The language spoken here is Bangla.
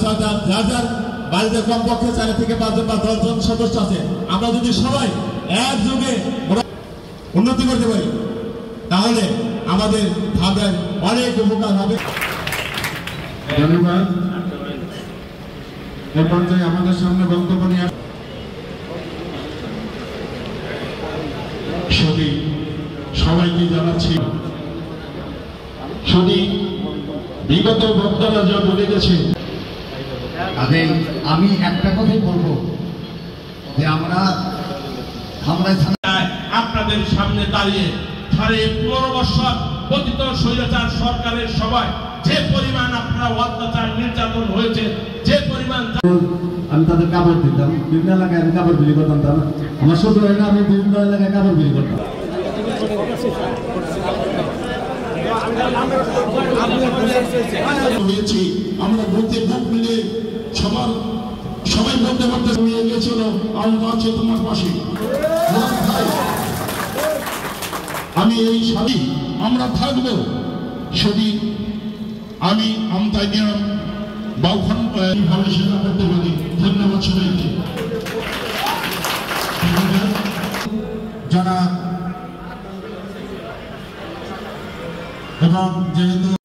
যার যার বাড়িতে কমপক্ষে 4 থেকে 5 জন বা 10 জন সদস্য আছে, আমরা যদি সবাই একযোগে উন্নতি করতে পারি তাহলে আমাদের ধামরায় অনেক উপকার হবে। ধন্যবাদ। এ পর্যায়ে আমাদের সামনে বক্তব্য নিয়ে সবাইকে জানাচ্ছি, বিগত বক্তারা যা বলে গেছে, আমি একটা কথাই বলবো যে আমরা আপনাদের সামনে দাঁড়িয়ে 15.5 বছর পতিত স্বৈরাচার সরকারের সময় যে পরিমাণ আপনারা অত্যাচার নির্যাতন হয়েছে, যে পরিমাণ আমি তাদের কাপড় দিতাম, বিভিন্ন এলাকায় আমি কাপড় বিলি করতাম, তা আমার শুধু হয় না, আমি বিভিন্ন এলাকায় কাপড় বিলি করতাম। আমরা বলতে বুক মিলে সবাই বলতে পারতে নিয়ে গিয়েছিল, আল্লাহ আছে তোমার পাশে। আমি এই সাথে আমরা থাকবো। যদি আমি আমতাই নিয়ম বাউখান ভাবে সেবা করতে পারি। ধন্যবাদ সবাইকে। যারা এবং যেহেতু